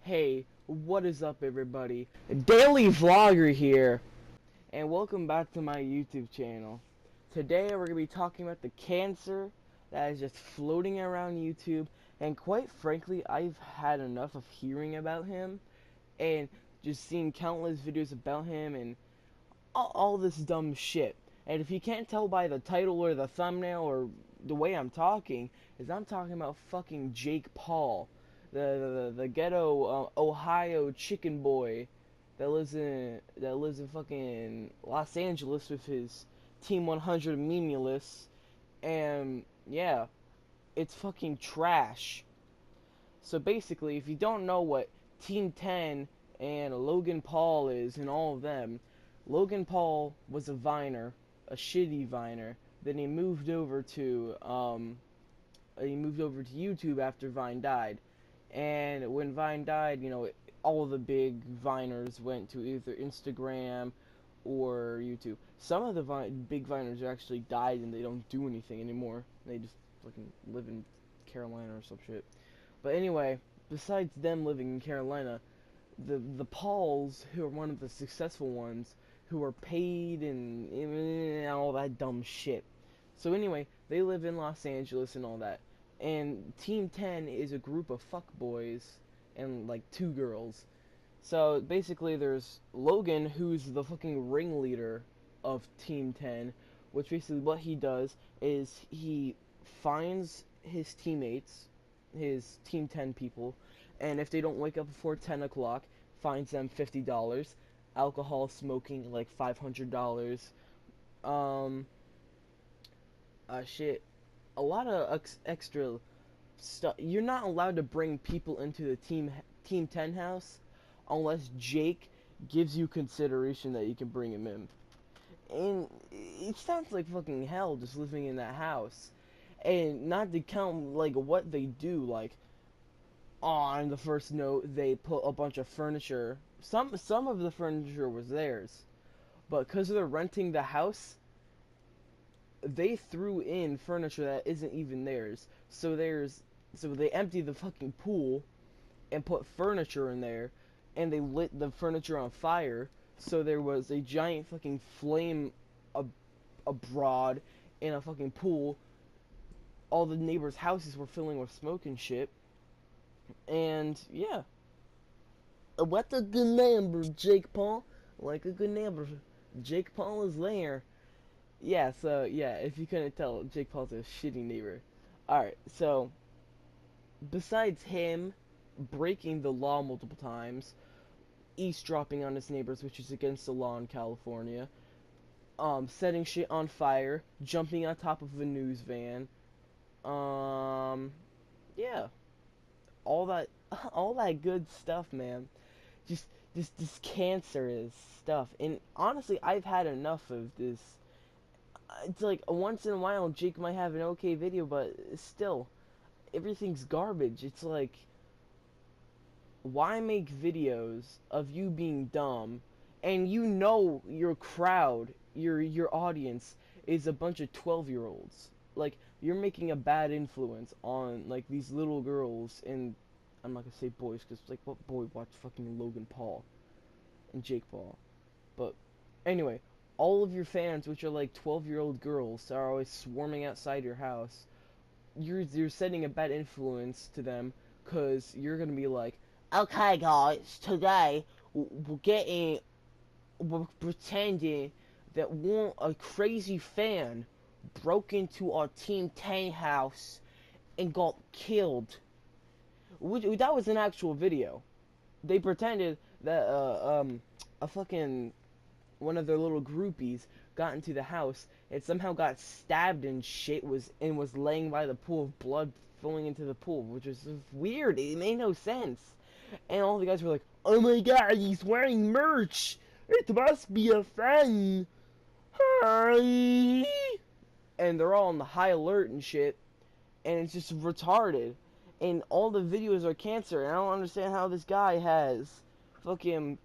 Hey, what is up everybody? Daily Vlogger here, and welcome back to my YouTube channel. Today we're going to be talking about the cancer that is just floating around YouTube, and quite frankly, I've had enough of hearing about him, and just seeing countless videos about him, and all this dumb shit. And if you can't tell by the title or the thumbnail or the way I'm talking, is I'm talking about fucking Jake Paul, the ghetto Ohio chicken boy that lives in fucking Los Angeles with his Team 100 memelists, and yeah, it's fucking trash. So basically, if you don't know what Team 10 and Logan Paul is and all of them, Logan Paul was a Viner, a shitty Viner. Then he moved over to YouTube after Vine died. And when Vine died, all the big Viners went to either Instagram or YouTube. Some of the big Viners actually died and they don't do anything anymore. They just fucking live in Carolina or some shit. But anyway, besides them living in Carolina, the Pauls, who are one of the successful ones, who are paid and all that dumb shit. So anyway, they live in Los Angeles and all that. And Team 10 is a group of fuckboys and like two girls. So basically there's Logan, who's the fucking ringleader of Team 10, which basically what he does is he finds his teammates, his Team 10 people, and if they don't wake up before 10 o'clock, fines them $50, alcohol, smoking, like $500, shit, a lot of extra stuff. You're not allowed to bring people into the Team 10 house unless Jake gives you consideration that you can bring him in. And it sounds like fucking hell just living in that house. And not to count like what they do, like on the first note they put a bunch of furniture. Some of the furniture was theirs, but because they're renting the house, they threw in furniture that isn't even theirs. So they emptied the fucking pool and put furniture in there, and they lit the furniture on fire. So there was a giant fucking flame abroad in a fucking pool. All the neighbors' houses were filling with smoke and shit. And yeah, what a good neighbor, Jake Paul. Like a good neighbor, Jake Paul is there. Yeah, so yeah, if you couldn't tell, Jake Paul's a shitty neighbor. Alright, so besides him breaking the law multiple times, eavesdropping on his neighbors, which is against the law in California, setting shit on fire, jumping on top of a news van, yeah, all that all that good stuff, man. Just this cancerous stuff. And honestly, I've had enough of this. It's like once in a while Jake might have an okay video, but still everything's garbage. It's like, why make videos of you being dumb and your crowd, your audience is a bunch of 12-year-olds? Like, you're making a bad influence on like these little girls, and I'm not gonna say boys because like what boy watched fucking Logan Paul and Jake Paul? But anyway, all of your fans, which are like 12-year-old girls, are always swarming outside your house. You're setting a bad influence to them, because you're gonna be like, okay guys, today we're pretending that a crazy fan broke into our Team 10 house and got killed. That was an actual video. They pretended that a fucking one of their little groupies got into the house and somehow got stabbed and shit, was laying by the pool of blood flowing into the pool, which was weird. It made no sense. And all the guys were like, "Oh my god, he's wearing merch! It must be a fan!" Hi! And they're all on the high alert and shit, and it's just retarded. And all the videos are cancer, and I don't understand how this guy has fucking,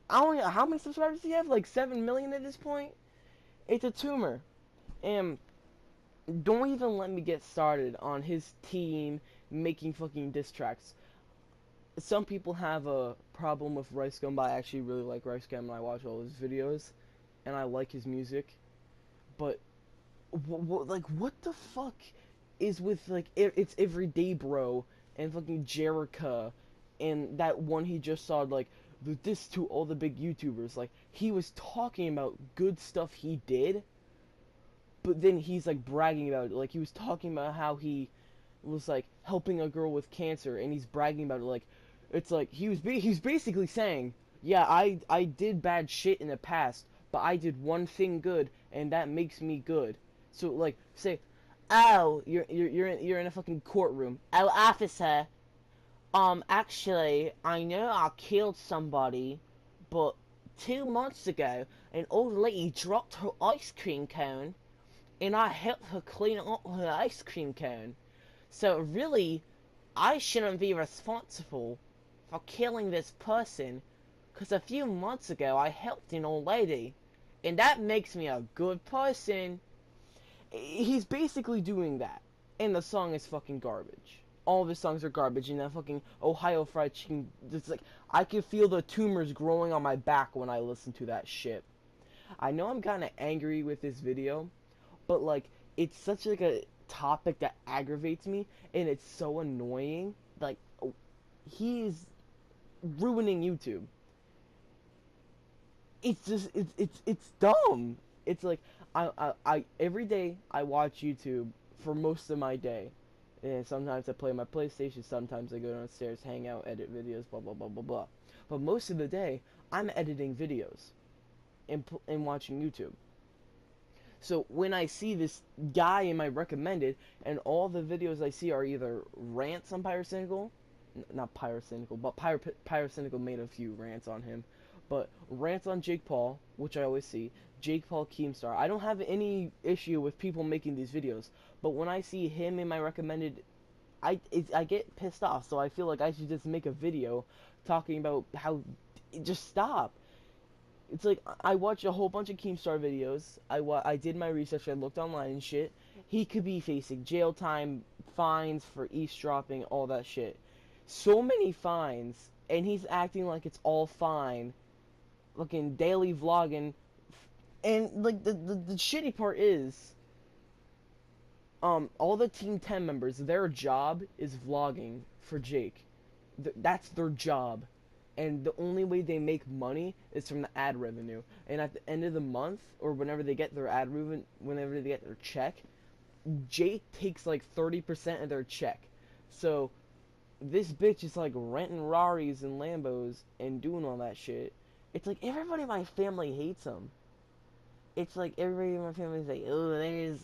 I don't know, how many subscribers does he have? Like 7 million at this point? It's a tumor. And don't even let me get started on his team making fucking diss tracks. some people have a problem with Rice Gum, but I actually really like Rice Gum, and I watch all his videos, and I like his music. But like, what the fuck is with like it's Everyday Bro and fucking Jerica, and that one he just saw like this to all the big YouTubers. Like he was talking about good stuff he did, but then he's like bragging about it. Like he was talking about how he was like helping a girl with cancer, and he's bragging about it. Like it's like he was basically saying, yeah, I did bad shit in the past, but I did one thing good, and that makes me good. So like say, oh, you're in a fucking courtroom. Oh, officer, actually, I know I killed somebody, but 2 months ago, an old lady dropped her ice cream cone, and I helped her clean up her ice cream cone. So really, I shouldn't be responsible for killing this person, because a few months ago I helped an old lady, and that makes me a good person. He's basically doing that, and the song is fucking garbage. All of his songs are garbage, and that fucking Ohio Fried Chicken, it's like, I can feel the tumors growing on my back when I listen to that shit. I know I'm kinda angry with this video, but like, it's such like a topic that aggravates me, and it's so annoying. Like, he's ruining YouTube. It's just it's dumb. It's like I every day I watch YouTube for most of my day, and sometimes I play my PlayStation, sometimes I go downstairs, hang out, edit videos, blah blah blah blah blah. But most of the day I'm editing videos and watching YouTube. So when I see this guy in my recommended, and all the videos I see are either rants on Pyrocynical, not Pyrocynical, but Pyrocynical made a few rants on him, but rants on Jake Paul, which I always see, Jake Paul Keemstar. I don't have any issue with people making these videos, but when I see him in my recommended, I get pissed off. So I feel like I should just make a video talking about how just stop. It's like I watched a whole bunch of Keemstar videos. I did my research. I looked online and shit. He could be facing jail time, fines for eavesdropping, all that shit. So many fines, and he's acting like it's all fine. Looking daily vlogging, and like the shitty part is, all the Team 10 members, their job is vlogging for Jake. That's their job, and the only way they make money is from the ad revenue. And at the end of the month, or whenever they get their ad revenue, whenever they get their check, Jake takes like 30% of their check. So this bitch is like renting Raris and Lambos and doing all that shit. It's like everybody in my family hates him. It's like everybody in my family is like, oh,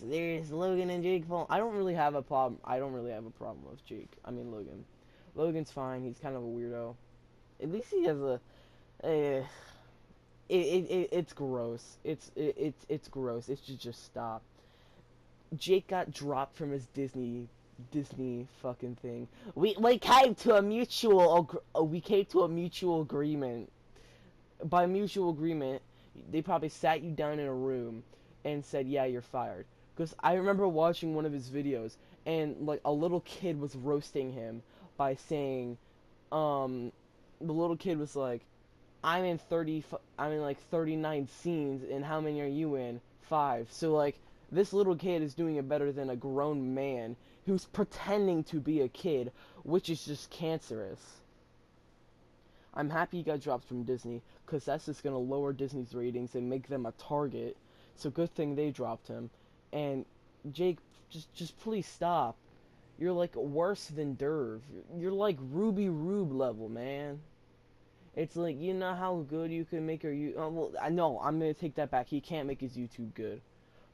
there's Logan and Jake Paul. I don't really have a problem. I don't really have a problem with Jake. I mean Logan. Logan's fine. He's kind of a weirdo. At least he has a. Uh, it's gross. It's gross. It should just stop. Jake got dropped from his Disney fucking thing. We came to a mutual agreement. By mutual agreement, they probably sat you down in a room and said, "Yeah, you're fired." Because I remember watching one of his videos, and like a little kid was roasting him by saying, the little kid was like, I'm in like 39 scenes, and how many are you in? 5. So like, this little kid is doing it better than a grown man who's pretending to be a kid, which is just cancerous. I'm happy he got dropped from Disney, because that's just going to lower Disney's ratings and make them a target. So good thing they dropped him. And Jake, just please stop. You're like worse than Derv. You're like Ruby Rube level, man. It's like, you know how good you can make your well, I know, I'm going to take that back. He can't make his YouTube good.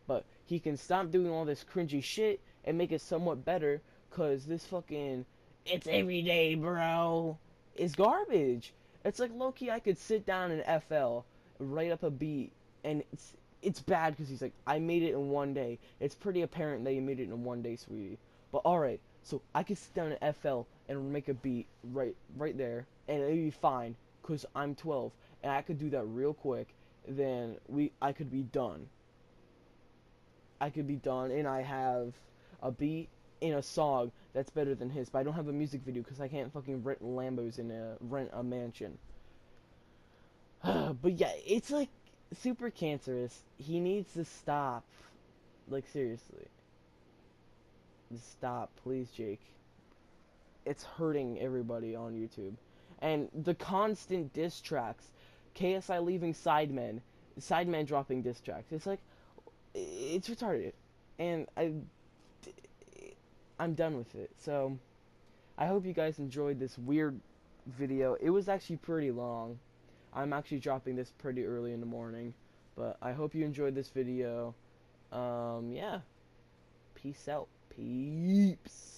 But he can stop doing all this cringy shit and make it somewhat better, because this fucking, it's everyday, bro, is garbage. It's like, low-key, I could sit down in FL, write up a beat, and it's bad because he's like, I made it in one day. It's pretty apparent that you made it in one day, sweetie. But alright, so I could sit down in FL and make a beat right there, and it'd be fine, because I'm 12, and I could do that real quick, then I could be done. I could be done, and I have a beat, in a song that's better than his, but I don't have a music video because I can't fucking rent Lambos and rent a mansion. But yeah, it's like super cancerous. He needs to stop. Like seriously, stop, please, Jake. It's hurting everybody on YouTube, and the constant diss tracks, KSI leaving Sidemen dropping diss tracks. It's like it's retarded, and I'm done with it. So I hope you guys enjoyed this weird video. It was actually pretty long. I'm actually dropping this pretty early in the morning, but I hope you enjoyed this video. Yeah. Peace out. Peeps.